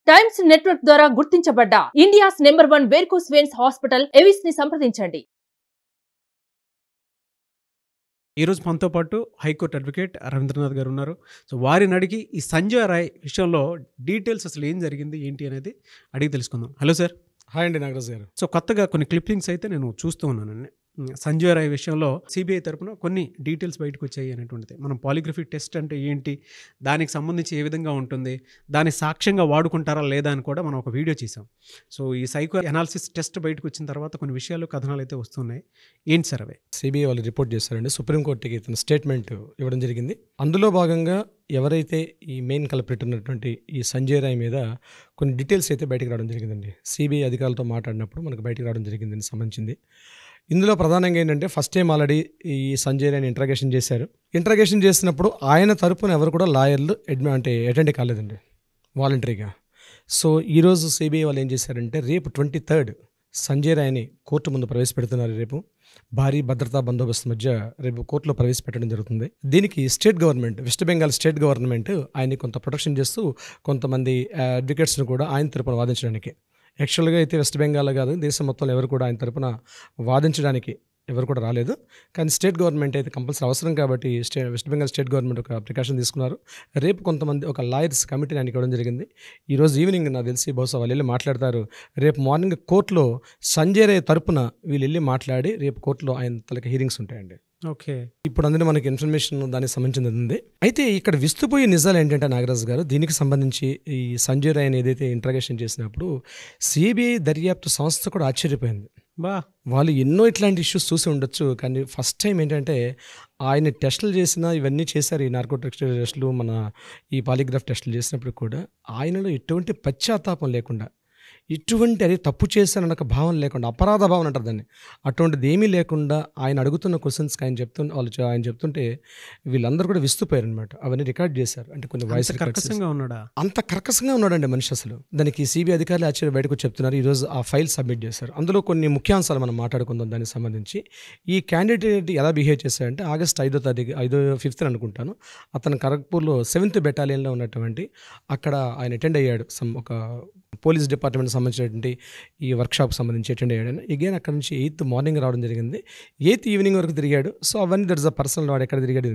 Times network ద్వారా గుర్తించబడ్డ India's number 1 varicose veins hospital Avis ని సంప్రదించండి. ఈరోజు మనతో పాటు హైకోర్టు అడ్వకేట్ రవీంద్రనాథ్ గారు ఉన్నారు. సో వారిని అడిగి ఈ సంజయ్ రాయ్ విషయంలో డీటెయిల్స్ అసలు ఏం జరిగింది ఏంటి అనేది అడిగి తెలుసుకుందాం. Hello sir. హాయ్ అండి నాగరాజ్ గారు. సో కొత్తగా కొన్ని క్లిప్పింగ్స్ అయితే నేను చూస్తూ ఉన్నానండి. సంజయ్ రాయ్ విషయంలో సిబిఐ తరపున కొన్ని డీటెయిల్స్ బయటకు వచ్చాయి అనేటువంటిది. మనం పాలిగ్రఫీ టెస్ట్ అంటే ఏంటి, దానికి సంబంధించి ఏ విధంగా ఉంటుంది, దాన్ని సాక్ష్యంగా వాడుకుంటారా లేదా అని కూడా మనం ఒక వీడియో చేసాం. సో ఈ సైకో అనాలిసిస్ టెస్ట్ బయటకు వచ్చిన తర్వాత కొన్ని విషయాలు కథనాలు అయితే వస్తున్నాయి. ఏంటి సార్ అవి? సిబిఐ వాళ్ళు రిపోర్ట్ చేశారండి. సుప్రీంకోర్టుకి తన స్టేట్మెంట్ ఇవ్వడం జరిగింది. అందులో భాగంగా ఎవరైతే ఈ మెయిన్ కల్ప్రిట్ ఉన్నటువంటి ఈ సంజయ్ రాయ్ మీద కొన్ని డీటెయిల్స్ అయితే బయటకు రావడం జరిగిందండి. సిబిఐ అధికారులతో మాట్లాడినప్పుడు మనకు బయటకు రావడం జరిగింది దీనికి సంబంధించింది. ఇందులో ప్రధానంగా ఏంటంటే ఫస్ట్ టైం ఆల్రెడీ ఈ సంజయ్ రాయ్ని ఇంట్రాగేషన్ చేశారు. ఇంట్రాగేషన్ చేసినప్పుడు ఆయన తరపున ఎవరు కూడా లాయర్లు అటెండ్ కాలేదండి వాలంటరీగా. సో ఈరోజు సిబిఐ వాళ్ళు ఏం చేశారంటే రేపు 23rd సంజయ్ రాయ్ని కోర్టు ముందు ప్రవేశపెడుతున్నారు. రేపు భారీ భద్రతా బందోబస్తు మధ్య రేపు కోర్టులో ప్రవేశపెట్టడం జరుగుతుంది. దీనికి state government, west Bengal state government ఆయన్ని కొంత ప్రొటెక్షన్ చేస్తూ కొంతమంది అడ్వకేట్స్ను కూడా ఆయన తరపున వాదించడానికి, యాక్చువల్గా అయితే వెస్ట్ బెంగాల్ కాదు దేశం మొత్తంలో ఎవరు కూడా ఆయన తరపున వాదించడానికి ఎవరు కూడా రాలేదు. కానీ స్టేట్ గవర్నమెంట్ అయితే కంపల్సరీ అవసరం కాబట్టి వెస్ట్ బెంగాల్ స్టేట్ గవర్నమెంట్ ఒక ప్రికాషన్ తీసుకున్నారు. రేపు కొంతమంది ఒక లాయర్స్ కమిటీని ఆయనకి ఇవ్వడం జరిగింది. ఈరోజు ఈవినింగ్ నాకు తెలిసి బహుశా వాళ్ళు వెళ్ళి మాట్లాడతారు. రేపు మార్నింగ్ కోర్టులో సంజయ్ రాయ్ తరపున వీళ్ళు వెళ్ళి మాట్లాడి రేపు కోర్టులో ఆయన తలకి హీరింగ్స్ ఉంటాయండి. ఓకే, ఇప్పుడు అందులో మనకి ఇన్ఫర్మేషన్ దానికి సంబంధించింది ఉంది. అయితే ఇక్కడ విస్తుపోయే నిజాలు ఏంటంటే నాగరాజు గారు, దీనికి సంబంధించి ఈ సంజయ్ రాయ్ని ఏదైతే ఇంట్రాగేషన్ చేసినప్పుడు సిబిఐ దర్యాప్తు సంస్థ కూడా ఆశ్చర్యపోయింది. వాళ్ళు ఎన్నో ఇట్లాంటి ఇష్యూస్ చూసి ఉండొచ్చు, కానీ ఫస్ట్ టైం ఏంటంటే ఆయన టెస్టులు చేసిన ఇవన్నీ చేశారు. ఈ నార్కోటిక్స్ టెస్టులు, మన ఈ పాలిగ్రాఫ్ టెస్టులు చేసినప్పుడు కూడా ఆయనలో ఎటువంటి పశ్చాత్తాపం లేకుండా, ఇటువంటి అది తప్పు చేశానన్న ఒక భావన లేకుండా, అపరాధ భావన అంటారు దాన్ని, అటువంటిది ఏమీ లేకుండా ఆయన అడుగుతున్న క్వశ్చన్స్కి ఆయన చెప్తుంటే వీళ్ళందరూ కూడా విస్తుపోయారు అనమాట. అవన్నీ రికార్డ్ చేశారు. అంటే కొన్ని వాయిస్ అంత కర్కశంగా ఉన్నాడండి మనిషి అసలు. దానికి సిబిఐ అధికారులు ఆశ్చర్య బయటకు చెప్తున్నారు. ఈరోజు ఆ ఫైల్ సబ్మిట్ చేశారు. అందులో కొన్ని ముఖ్యాంశాలు మనం మాట్లాడుకుందాం దానికి సంబంధించి. ఈ క్యాండిడేట్ ఎలా బిహేవ్ చేశారంటే ఆగస్ట్ 5th అనుకుంటాను, అతను ఖరగ్పూర్లో 7th బెటాలియన్లో ఉన్నటువంటి అక్కడ ఆయన అటెండ్ అయ్యాడు. ఒక పోలీస్ డిపార్ట్మెంట్ సంబంధించినటువంటి ఈ వర్క్షాప్ సంబంధించి అటెండ్ అయ్యాడు. అగైన్ అక్కడ నుంచి 8th మార్నింగ్ రావడం జరిగింది. 8th ఈవినింగ్ వరకు తిరిగాడు. సో అవన్నీ దట్ ఇస్ అ పర్సనల్ వాడు ఎక్కడ తిరిగాడు.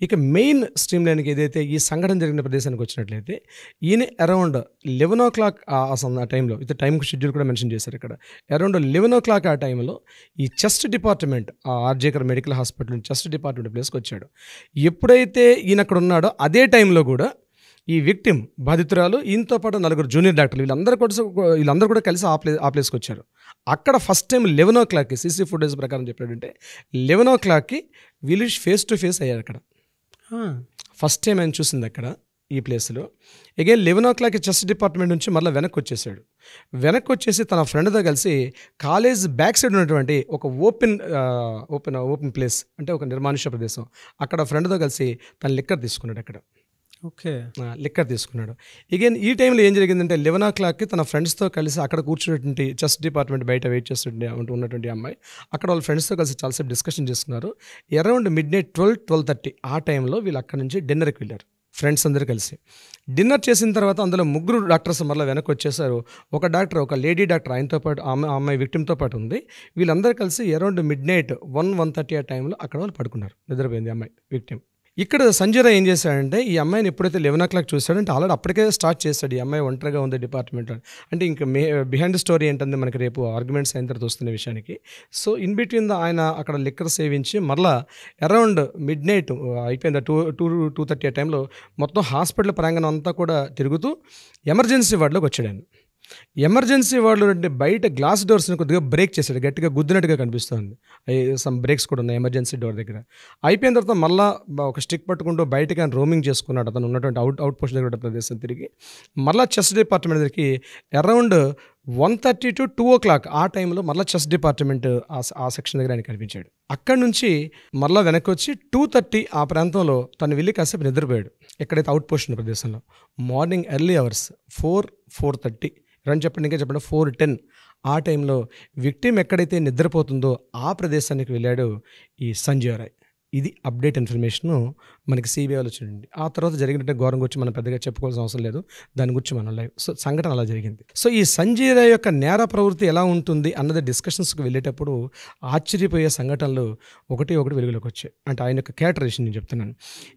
ఇక మెయిన్ స్ట్రీమ్ లైన్కి ఏదైతే ఈ సంఘటన జరిగిన ప్రదేశానికి వచ్చినట్లయితే ఈయన అరౌండ్ 11 o'clock ఆ టైంలో, ఇది టైం షెడ్యూల్ కూడా మెన్షన్ చేశారు ఇక్కడ, అరౌండ్ 11 o'clock ఆ టైంలో ఈ chest department, RG Kar medical hospital chest department ప్లేస్కి వచ్చాడు. ఎప్పుడైతే ఈయన అక్కడ ఉన్నాడో అదే టైంలో కూడా ఈ విక్టిమ్ బాధితురాలు, ఈయనతో పాటు 4 జూనియర్ డాక్టర్లు వీళ్ళందరూ కూడా కలిసి ఆ ప్లేస్కి వచ్చారు. అక్కడ ఫస్ట్ టైం 11 o'clockకి సీసీ ఫుటేజ్ ప్రకారం చెప్పాడంటే 11 o'clockకి వీళ్ళు ఫేస్ టు ఫేస్ అయ్యారు. అక్కడ ఫస్ట్ టైం ఆయన చూసింది అక్కడ ఈ ప్లేస్లో. అగైన్ 11 o'clockకి చెస్ట్ డిపార్ట్మెంట్ నుంచి మళ్ళీ వెనక్కి వచ్చేసాడు. వెనక్కి వచ్చేసి తన ఫ్రెండ్తో కలిసి కాలేజ్ బ్యాక్ సైడ్ ఉన్నటువంటి ఒక ఓపెన్ ప్లేస్, అంటే ఒక నిర్మానుష్య ప్రదేశం, అక్కడ ఫ్రెండ్తో కలిసి తన లిక్కర్ తీసుకున్నాడు. అక్కడ లిక్కర్ తీసుకున్నాడు. అగైన్ ఈ టైంలో ఏం జరిగిందంటే 11 o'clockకి తన ఫ్రెండ్స్తో కలిసి అక్కడ కూర్చున్నటువంటి చెస్ట్ డిపార్ట్మెంట్ బయట వెయిట్ ఉన్నటువంటి అమ్మాయి అక్కడ వాళ్ళ ఫ్రెండ్స్తో కలిసి చాలాసేపు డిస్కషన్ చేసుకున్నారు. అరౌండ్ midnight 12:30 ఆ టైంలో వీళ్ళు అక్కడ నుంచి డిన్నర్కి వెళ్ళారు. ఫ్రెండ్స్ అందరూ కలిసి డిన్నర్ చేసిన తర్వాత అందులో 3 డాక్టర్స్ మళ్ళీ వెనక్కి వచ్చేసారు. ఒక డాక్టర్, ఒక లేడీ డాక్టర్ ఆయనతో పాటు, అమ్మాయి విక్టిమ్తో పాటు ఉంది. వీళ్ళందరూ కలిసి అరౌండ్ midnight 1:30 ఆ టైంలో అక్కడ వాళ్ళు పడుకున్నారు. నిద్రపోయింది అమ్మాయి విక్టిమ్. ఇక్కడ సంజయ్ రాయ్ ఏం చేశాడంటే ఈ అమ్మాయిని ఎప్పుడైతే 11 o'clock చూశాడంటే ఆల్రెడీ అప్పటికే స్టార్ట్ చేస్తాడు, ఈ అమ్మాయి ఒంటరిగా ఉంది డిపార్ట్మెంట్ అంటే. ఇంకా బిహైండ్ స్టోరీ ఏంటంటే మనకి రేపు ఆర్గ్యుమెంట్స్ అయిన తర్వాత వస్తున్న విషయానికి. సో ఇన్ బిట్వీన్ ఆయన అక్కడ లిక్కర్ సేవించి మళ్ళీ అరౌండ్ midnight అయిపోయింది 2:30 ఆ టైంలో మొత్తం హాస్పిటల్ ప్రాంగణం అంతా కూడా తిరుగుతూ ఎమర్జెన్సీ వార్డులోకి వచ్చాడు. ఆయన ఎమర్జెన్సీ వార్డులో అంటే బయట గ్లాస్ డోర్స్ని కొద్దిగా బ్రేక్ చేశాడు, గట్టిగా గుద్దినట్టుగా కనిపిస్తుంది. సమ్ బ్రేక్స్ కూడా ఉన్నాయి ఎమర్జెన్సీ డోర్ దగ్గర. అయిపోయిన తర్వాత మళ్ళీ ఒక స్టిక్ పట్టుకుంటూ బయటకి ఆయన రోమింగ్ చేసుకున్నాడు. అతను ఉన్నటువంటి అవుట్ పోస్ట్ దగ్గర ప్రదేశం తిరిగి మళ్ళీ చెస్ట్ డిపార్ట్మెంట్ దగ్గరికి అరౌండ్ 1:30 to 2 o'clock ఆ టైంలో మళ్ళీ చెస్ట్ డిపార్ట్మెంట్ ఆ సెక్షన్ దగ్గర ఆయన కనిపించాడు. అక్కడ నుంచి మళ్ళీ వెనక్కి వచ్చి 2:30 ఆ ప్రాంతంలో తను వెళ్ళి కాసేపు నిద్రపోయాడు ఎక్కడైతే అవుట్ పోస్ట్ ఉన్న ప్రదేశంలో. మార్నింగ్ ఎర్లీ అవర్స్ 4:30 చెప్పండి, ఇంకా చెప్పండి 4:10 ఆ టైంలో విక్టిమ్ ఎక్కడైతే నిద్రపోతుందో ఆ ప్రదేశానికి వెళ్ళాడు ఈ సంజయ్ రాయ్. ఇది అప్డేట్ ఇన్ఫర్మేషన్ మనకి సిబిఐలో వచ్చింది. ఆ తర్వాత జరిగినట్టు ఘోరం గురించి మనం పెద్దగా చెప్పుకోవాల్సిన అవసరం లేదు, దాని గురించి మనం లైవ్. సో సంఘటన అలా జరిగింది. సో ఈ సంజయ్ రాయ్ యొక్క నేర ప్రవృత్తి ఎలా ఉంటుంది అన్నది డిస్కషన్స్కి వెళ్ళేటప్పుడు ఆశ్చర్యపోయే సంఘటనలు ఒకటి వెలుగులోకి వచ్చాయి. అంటే ఆయన యొక్క క్యారెక్టరైజేషన్ నేను చెప్తున్నాను.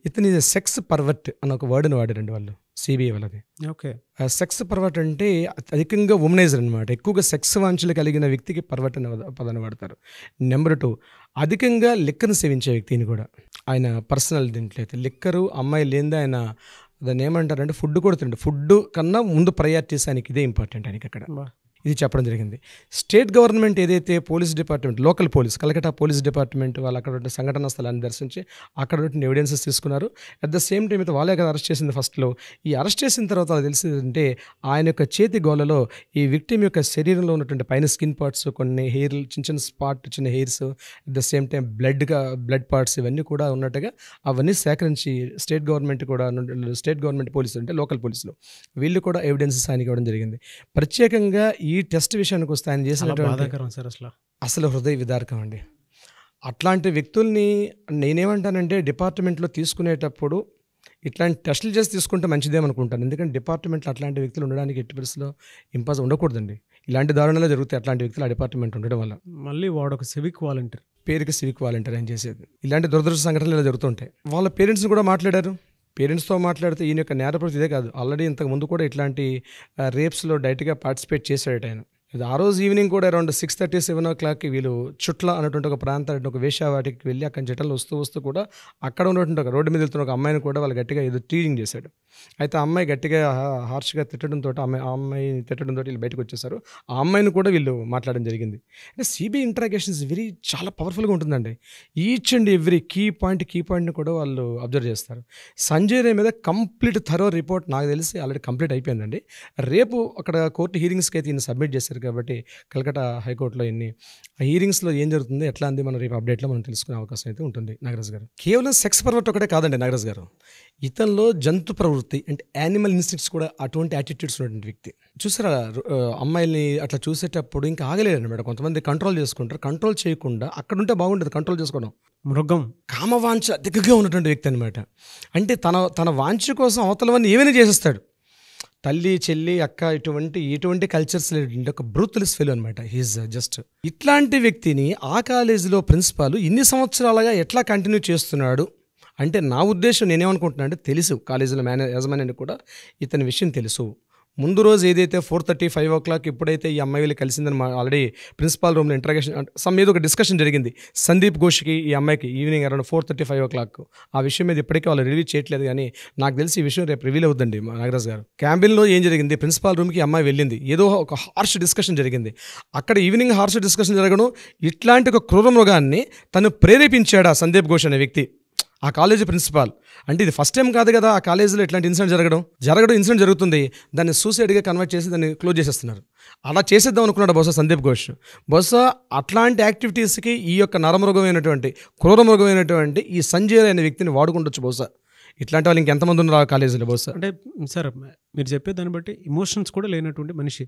ఇతని సెక్స్ పర్వర్ట్ అన్న ఒక వర్డ్ని వాడారండి వాళ్ళు, సిబిఐ వాళ్ళది. ఓకే. సెక్స్ పర్వర్ట్ అంటే అధికంగా ఉమనైజర్ అనమాట. ఎక్కువగా సెక్స్ వాంఛలు కలిగిన వ్యక్తికి పర్వర్ట్ అనే పదాన్ని వాడతారు. నెంబర్ 2, అధికంగా లిక్కర్ని సేవించే వ్యక్తిని కూడా. ఆయన పర్సనల్ దీంట్లో అయితే లిక్కరు అమ్మాయి లేనిదే ఆయన దాన్ని ఏమంటారంటే ఫుడ్ కూడా తింటాడు. ఫుడ్ కన్నా ముందు ప్రయారిటీస్ ఆయనకి ఇదే ఇంపార్టెంట్ ఆయనకి అక్కడ. ఇది చెప్పడం జరిగింది. స్టేట్ గవర్నమెంట్ ఏదైతే police department, local police, Calcutta police department వాళ్ళు అక్కడ సంఘటన స్థలాన్ని దర్శించి అక్కడ ఎవిడెన్సెస్ తీసుకున్నారు. అట్ ద సేమ్ టైం అయితే వాళ్ళే కదా అరెస్ట్ చేసింది ఫస్ట్లో. ఈ అరెస్ట్ చేసిన తర్వాత అది తెలిసిందంటే ఆయన యొక్క చేతి గోలలో ఈ విక్టిమ్ యొక్క శరీరంలో ఉన్నటువంటి పైన స్కిన్ పార్ట్స్, కొన్ని హెయిర్ చిన్న hairs, at the same time blood parts ఇవన్నీ కూడా ఉన్నట్టుగా అవన్నీ సేకరించి స్టేట్ గవర్నమెంట్ పోలీసులు అంటే లోకల్ పోలీసులు వీళ్ళు కూడా ఎవిడెన్సెస్ ఆయనకి ఇవ్వడం జరిగింది. ప్రత్యేకంగా ఈ టెస్ట్ విషయానికి వస్తే ఆయన చేసినటువంటి అసలు హృదయ విదారకం అండి. అట్లాంటి వ్యక్తుల్ని నేనేమంటానంటే డిపార్ట్మెంట్లో తీసుకునేటప్పుడు ఇట్లాంటి టెస్టులు చేసి తీసుకుంటే మంచిదేమనుకుంటాను. ఎందుకంటే డిపార్ట్మెంట్లో అట్లాంటి వ్యక్తులు ఉండడానికి ఎట్టి పరిస్థితిలో ఇంపాజ్ ఉండకూడదండి. ఇలాంటి దారుణాలు జరుగుతాయి అట్లాంటి వ్యక్తులు ఆ డిపార్ట్మెంట్ ఉండడం వల్ల. మళ్ళీ వాడొక సివిక్ వాలంటీర్, పేరుకి సివిక్ వాలంటీర్ అని చేసేది. ఇలాంటి దురదృష్ట సంఘటనలు ఇలా జరుగుతుంటాయి. వాళ్ళ పేరెంట్స్ని కూడా మాట్లాడారు. పేరెంట్స్తో మాట్లాడితే ఈయన యొక్క నేర ప్రవృత్తి ఇదే కాదు, ఆల్రెడీ ఇంతకు ముందు కూడా ఇట్లాంటి రేప్స్లో డైరెక్ట్గా పార్టిసిపేట్ చేశాడు ఆయన. ఆ రోజు ఈవినింగ్ కూడా అరౌండ్ 6:30, 7 o'clock వీళ్ళు చుట్ల అన్నటువంటి ఒక ప్రాంతానికి ఒక వేశ్యావాటికి వెళ్ళి అక్కడ జటలు వస్తూ కూడా అక్కడ ఉన్నటువంటి ఒక రోడ్డు మీద వెళ్తున్న ఒక అమ్మాయిని కూడా వాళ్ళు గట్టిగా ఏదో టీజింగ్ చేశాడు. అయితే ఆ అమ్మాయి గట్టిగా హార్ష్గా తిట్టడంతో ఆ అమ్మాయిని తిట్టడంతో వీళ్ళు బయటకు వచ్చేసారు. ఆ అమ్మాయిని కూడా వీళ్ళు మాట్లాడడం జరిగింది. అంటే సిబిఐ ఇంటరాగేషన్స్ చాలా పవర్ఫుల్గా ఉంటుందండి. ఈచ్ అండ్ ఎవ్రీ కీ పాయింట్ని కూడా వాళ్ళు అబ్జర్వ్ చేస్తారు. సంజయ్ రాయ్ మీద కంప్లీట్ థరో రిపోర్ట్ నాకు తెలిసి ఆల్రెడీ కంప్లీట్ అయిపోయిందండి. రేపు అక్కడ కోర్టు హీరింగ్స్కి అయితే ఈయన సబ్మిట్ చేశారు కాబట్టి కలకట్టా హైకోర్టులో ఆ హీరింగ్స్లో ఏం జరుగుతుంది ఎట్లా అంది మనం రేపు అప్డేట్లో మనం తెలుసుకునే అవకాశం అయితే ఉంటుంది. నాగరాజ్ గారు కేవలం సెక్స్ పర్వర్ట్ ఒకటే కాదండి నాగరాజ్ గారు, ఇతనిలో జంతు ప్రవృత్తి అంటే యానిమల్ ఇన్స్టింక్ట్స్ కూడా అటువంటి యాటిట్యూడ్స్ ఉన్నటువంటి వ్యక్తి. చూసారా అమ్మాయిల్ని అట్లా చూసేటప్పుడు ఇంకా ఆగలేడు అనమాట. కొంతమంది కంట్రోల్ చేసుకుంటారు, కంట్రోల్ చేయకుండా అక్కడ ఉంటే బాగుంటుంది కంట్రోల్ చేసుకోవడం. మృగం కామవాంఛ అధికంగా ఉన్నటువంటి వ్యక్తి అనమాట. అంటే తన వాంఛ కోసం అవతలవన్నీ ఏమైనా చేసేస్తాడు. తల్లి చెల్లి అక్క ఎటువంటి కల్చర్స్ లేదంటే ఒక బ్రూత్లెస్ ఫెలో అనమాట. హీఈస్ జస్ట్ ఇట్లాంటి వ్యక్తిని ఆ కాలేజీలో ప్రిన్సిపాల్ ఇన్ని సంవత్సరాలుగా ఎట్లా కంటిన్యూ చేస్తున్నాడు అంటే నా ఉద్దేశం నేనేమనుకుంటున్నా అంటే తెలుసు కాలేజీలో యాజమాన్యానికి కూడా ఇతని విషయం తెలుసు. ముందు రోజు ఏదైతే 4:30, 5 o'clock ఎప్పుడైతే ఈ అమ్మాయి వెళ్ళి కలిసిందని ఆల్రెడీ ప్రిన్సిపాల్ రూమ్లో ఇంటరాగేషన్ ఏదో ఒక డిస్కషన్ జరిగింది సందీప్ ఘోష్కి ఈ అమ్మాయికి ఈవినింగ్ అరౌండ్ 4:30, 5 o'clock. ఆ విషయం మీద ఇప్పటికీ వాళ్ళు రిలీజ్ చేయట్లేదు, కానీ నాకు తెలిసి ఈ విషయం రేపు రివీల్ అవుతుందండి. నాగరాజ్ గారు క్యాంబిన్లో ఏం జరిగింది, ప్రిన్సిపాల్ రూమ్కి అమ్మాయి వెళ్ళింది, ఏదో ఒక హార్ష్ డిస్కషన్ జరిగింది. అక్కడ ఈవినింగ్ హార్ష్ డిస్కషన్ జరగడం, ఇట్లాంటి ఒక క్రూర మృగాన్ని తను ప్రేరేపించాడా సందీప్ ఘోష్ అనే వ్యక్తి ఆ కాలేజీ ప్రిన్సిపాల్. అంటే ఇది ఫస్ట్ టైం కాదు కదా ఆ కాలేజీలో ఇట్లాంటి ఇన్సిడెంట్ ఇన్సిడెంట్ జరుగుతుంది, దాన్ని సూసైడ్గా కన్వర్ట్ చేసి దాన్ని క్లోజ్ చేసేస్తున్నారు. అలా చేసేద్దాం అనుకున్నాడు బహుశా సందీప్ ఘోష్. బహుశా అట్లాంటి యాక్టివిటీస్కి ఈ యొక్క క్రూరమృగమైనటువంటి ఈ సంజయ్ అనే వ్యక్తిని వాడుకుంటొచ్చు బహుశా. ఇట్లాంటి వాళ్ళు ఇంకెంతమంది ఉన్నారు ఆ కాలేజీలో బహుశా. అంటే సార్ మీరు చెప్పే దాన్ని బట్టి ఇమోషన్స్ కూడా లేనటువంటి మనిషి,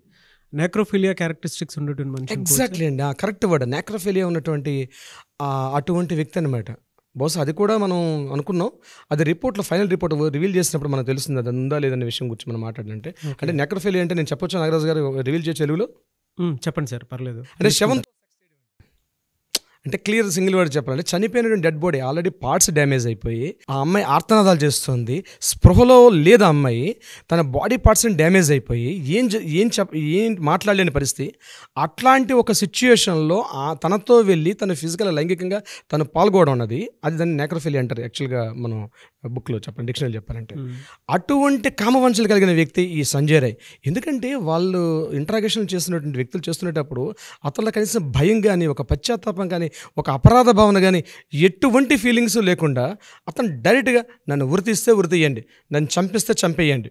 నెక్రోఫిలియా క్యారెక్టరిస్టిక్స్ ఉన్నటువంటి మనిషి. ఎగ్జాక్ట్లీ అండి, ఆ కరెక్ట్ వర్డ్ నెక్రోఫిలియా ఉన్నటువంటి అటువంటి వ్యక్తి అనమాట. బహుశా అది కూడా మనం అనుకున్నాం, అది రిపోర్ట్లో ఫైనల్ రిపోర్ట్ రివీల్ చేసినప్పుడు మనకు తెలుస్తుంది అది ఉందా లేదనే విషయం గురించి మనం మాట్లాడాలంటే. అంటే నెక్రోఫిలియా అంటే నేను చెప్పొచ్చు నాగరాజు గారు రివీల్ చేసే తెలుగులో? చెప్పండి సార్, పర్లేదు. అంటే శవం అంటే క్లియర్ సింగిల్ వర్డ్ చెప్పాలంటే చనిపోయినటువంటి dead body already parts damage అయిపోయి ఆ అమ్మాయి ఆర్తనాదాలు చేస్తుంది, స్పృహలో లేదా అమ్మాయి, తన బాడీ పార్ట్స్ని డ్యామేజ్ అయిపోయి ఏం మాట్లాడలేని పరిస్థితి. అట్లాంటి ఒక సిచ్యుయేషన్లో తనతో వెళ్ళి తన ఫిజికల్ లైంగికంగా తను పాల్గొనడం అన్నది అది దాన్ని నెక్రోఫిలియా అంటారు యాక్చువల్గా మనం బుక్లో చెప్పండి, డిక్షనరీ చెప్పాలంటే. అటువంటి కామవంచలు కలిగిన వ్యక్తి ఈ సంజయ్ రాయ్. ఎందుకంటే వాళ్ళు ఇంటరాగేషన్ చేస్తున్నటువంటి వ్యక్తులు చేస్తున్నప్పుడు అతనిలో కనీసం భయం కానీ ఒక పశ్చాత్తాపం కానీ ఒక అపరాధ భావన కానీ ఎటువంటి ఫీలింగ్స్ లేకుండా అతను డైరెక్ట్గా నన్ను ఉరితీస్తే ఉరితీయండి, నన్ను చంపిస్తే చంపేయండి,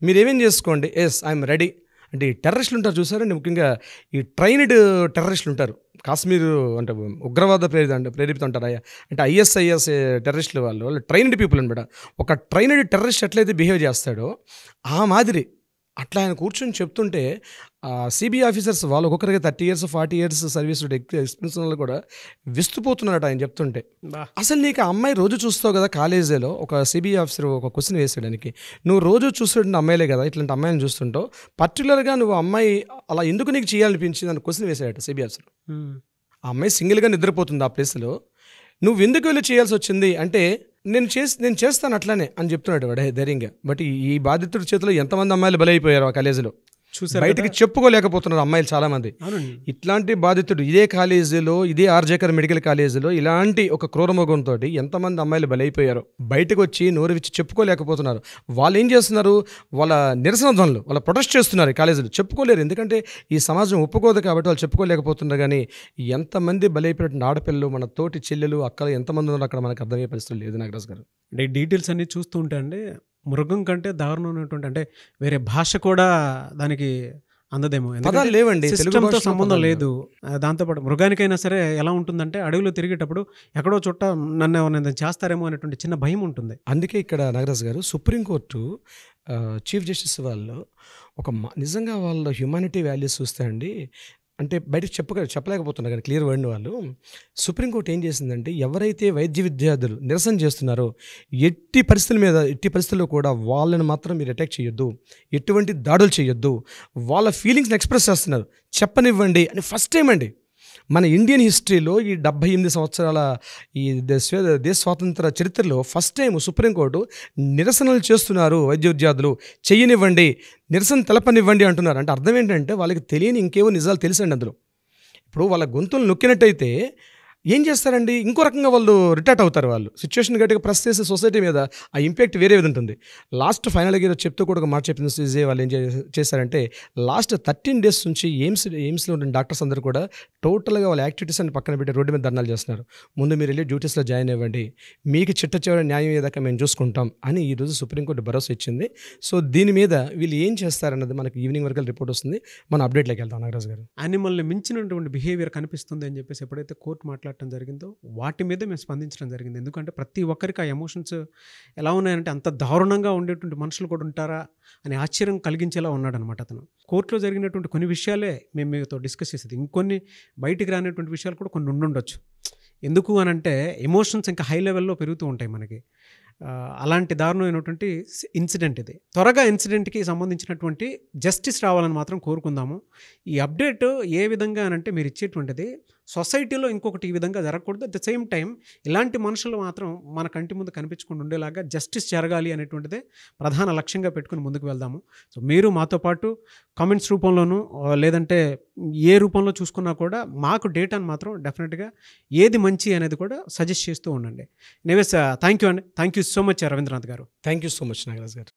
మీరేమేం చేసుకోండి, ఎస్ ఐఎమ్ రెడీ. అంటే ఈ టెర్రరిస్టులు ఉంటారు చూసారండి, ముఖ్యంగా ఈ ట్రైన్డ్ టెర్రరిస్టులు ఉంటారు, కాశ్మీర్ అంటే ఉగ్రవాద ప్రేరేపిత ఉంటారు అంటే ISIS టెర్రరిస్టులు వాళ్ళు ట్రైన్డ్ పీపుల్ అనమాట. ఒక ట్రైన్డ్ టెర్రరిస్ట్ ఎట్లయితే బిహేవ్ చేస్తాడో ఆ మాదిరి అట్లా ఆయన కూర్చొని చెప్తుంటే సిబిఐ ఆఫీసర్స్ వాళ్ళు ఒక్కొక్కరికి 30 years 40 years సర్వీస్ ఎక్స్పీరియన్స్ వాళ్ళు కూడా విస్తుపోతున్నాడు ఆయన చెప్తుంటే. అసలు నీకు ఆ అమ్మాయి రోజు చూస్తావు కదా కాలేజీలో, ఒక సిబిఐ ఆఫీసర్ ఒక క్వశ్చన్ వేసేయడానికి, నువ్వు రోజు చూస్తుంటే అమ్మాయిలే కదా, ఇట్లాంటి అమ్మాయిని చూస్తుంటావు, పర్టికులర్గా నువ్వు అమ్మాయి అలా ఎందుకు నీకు చేయాలనిపించింది అని క్వశ్చన్ వేసాడట సిబిఐ ఆఫీసర్. ఆ అమ్మాయి సింగిల్గా నిద్రపోతుంది ఆ ప్లేస్లో, నువ్వు ఎందుకు వెళ్ళి చేయాల్సి వచ్చింది అంటే నేను చేస్తాను అట్లానే అని చెప్తున్నాడు వాడు ధైర్యంగా. బట్ ఈ బాధితుడి చేతిలో ఎంతమంది అమ్మాయిలు బలైపోయారు ఆ కాలేజీలో, బయటికి చెప్పుకోలేకపోతున్నారు అమ్మాయిలు చాలా మంది. ఇట్లాంటి బాధితుడు ఇదే కాలేజీలో, ఇదే ఆర్జేకర్ మెడికల్ కాలేజీలో ఇలాంటి ఒక క్రూరమోగంతో ఎంతమంది అమ్మాయిలు బలైపోయారు, బయటకు వచ్చి నోరు విచ్చి చెప్పుకోలేకపోతున్నారు. వాళ్ళు ఏం చేస్తున్నారు, వాళ్ళ నిరసన ధ్వనులు, వాళ్ళ ప్రొటెస్ట్ చేస్తున్నారు. ఈ కాలేజీలో చెప్పుకోలేరు, ఎందుకంటే ఈ సమాజం ఒప్పుకోదు కాబట్టి వాళ్ళు చెప్పుకోలేకపోతున్నారు. కానీ ఎంతమంది బలైపోయిన ఆడపిల్లలు, మన తోటి చెల్లెలు, అక్కలు ఎంతమంది ఉన్నారు అక్కడ మనకు అర్థమయ్యే పరిస్థితులు లేదు నాగరాజు గారు. అంటే డీటెయిల్స్ అన్నీ చూస్తూ ఉంటే అండి మృగం కంటే దారుణమైనటువంటి, అంటే వేరే భాష కూడా దానికి అందదేమో, పదాలు లేవండి, సిస్టంతో సంబంధం లేదు. దాంతోపాటు మృగానికైనా సరే ఎలా ఉంటుందంటే అడవిలో తిరిగేటప్పుడు ఎక్కడో చుట్ట నన్ను ఎవరైనా చేస్తారేమో అనేటువంటి చిన్న భయం ఉంటుంది. అందుకే ఇక్కడ నాగరాజు గారు సుప్రీంకోర్టు చీఫ్ జస్టిస్ వాళ్ళు నిజంగా వాళ్ళ హ్యుమానిటీ వాల్యూస్ చూస్తే అండి, అంటే బయటకు చెప్పలేకపోతున్నారు కానీ క్లియర్ వర్డ్ వాళ్ళు, సుప్రీంకోర్టు ఏం చేసిందంటే ఎవరైతే వైద్య విద్యార్థులు నిరసన చేస్తున్నారో ఎట్టి పరిస్థితుల్లో కూడా వాళ్ళని మాత్రం మీరు అటాక్ చేయొద్దు, ఎటువంటి దాడులు చేయొద్దు, వాళ్ళ ఫీలింగ్స్ని ఎక్స్ప్రెస్ చేస్తున్నారు చెప్పనివ్వండి అని ఫస్ట్ టైం అండి మన ఇండియన్ హిస్టరీలో ఈ 78 సంవత్సరాల ఈ దేశ స్వాతంత్ర చరిత్రలో ఫస్ట్ టైం సుప్రీంకోర్టు నిరసనలు చేస్తున్నారు వైద్య విద్యార్థులు, చెయ్యనివ్వండి, నిరసన తెలపనివ్వండి అంటున్నారు. అంటే అర్థం ఏంటంటే వాళ్ళకి తెలియని ఇంకేవో నిజాలు తెలుసండి అందులో. ఇప్పుడు వాళ్ళ గొంతులు నొక్కినట్టయితే ఏం చేస్తారండి, ఇంకో రకంగా వాళ్ళు రిటార్ట్ అవుతారు. వాళ్ళు సిచ్యువేషన్ గట్టిగా ప్రెస్ చేసే సొసైటీ మీద ఆ ఇంపాక్ట్ వేరే విధంగా ఉంటుంది. లాస్ట్ ఫైనల్గా చెప్తూ కూడా ఒక మాట చెప్పిన వాళ్ళు ఏం చేశారంటే లాస్ట్ 13 days నుంచి ఎయిమ్స్లో ఉన్న డాక్టర్స్ అందరూ కూడా టోటల్గా వాళ్ళ యాక్టివిటీస్ అని పక్కన పెట్టి రోడ్డు మీద ధర్నాలు చేస్తున్నారు. ముందు మీరు వెళ్ళి డ్యూటీస్లో జాయిన్ అవ్వండి, మీకు చిట్ట చివరి న్యాయం ఏదాకా మేము చూసుకుంటాం అని ఈరోజు సుప్రీంకోర్టు భరోసా ఇచ్చింది. సో దీని మీద వీళ్ళు ఏం చేస్తారన్నది మనకి ఈవినింగ్ వరకు రిపోర్ట్ వస్తుంది. మనం అప్డేట్లోకి వెళ్తాం నాగరాజు గారు. యానిమల్ని మించినటువంటి బిహేవియర్ కనిపిస్తుంది అని చెప్పేసి ఎప్పుడైతే కోర్టు మాట్లాడటం జరిగిందో వాటి మీద మేము స్పందించడం జరిగింది. ఎందుకంటే ప్రతి ఒక్కరికి ఆ ఎమోషన్స్ ఎలా ఉన్నాయంటే అంత దారుణంగా ఉండేటువంటి మనుషులు కూడా ఉంటారా అని ఆశ్చర్యం కలిగించేలా ఉన్నాడు అనమాట అతను. కోర్టులో జరిగినటువంటి కొన్ని విషయాలే మేము మీతో డిస్కస్ చేసేది, ఇంకొన్ని బయటికి రానటువంటి విషయాలు కూడా కొన్ని ఉండుండొచ్చు. ఎందుకు అని అంటే ఎమోషన్స్ ఇంకా హై లెవెల్లో పెరుగుతూ ఉంటాయి మనకి. అలాంటి దారుణమైనటువంటి ఇన్సిడెంట్ ఇది. త్వరగా ఇన్సిడెంట్కి సంబంధించినటువంటి జస్టిస్ రావాలని మాత్రం కోరుకుందాము. ఈ అప్డేట్ ఏ విధంగా అనంటే మీరు ఇచ్చేటువంటిది సొసైటీలో ఇంకొకటి ఈ విధంగా జరగకూడదు. అట్ ద సేమ్ టైం ఇలాంటి మనుషులు మాత్రం మన కంటి ముందు కనిపించకుండా ఉండేలాగా జస్టిస్ జరగాలి అనేటువంటిదే ప్రధాన లక్ష్యంగా పెట్టుకుని ముందుకు వెళ్దాము. సో మీరు మాతో పాటు కామెంట్స్ రూపంలోనూ లేదంటే ఏ రూపంలో చూసుకున్నా కూడా మాకు డేటాను మాత్రం డెఫినెట్గా ఏది మంచి అనేది కూడా సజెస్ట్ చేస్తూ ఉండండి. నేవేస్ థ్యాంక్ యూ అండి. Thank you so much Ravindranath గారు. Thank you so much Nagaraj గారు.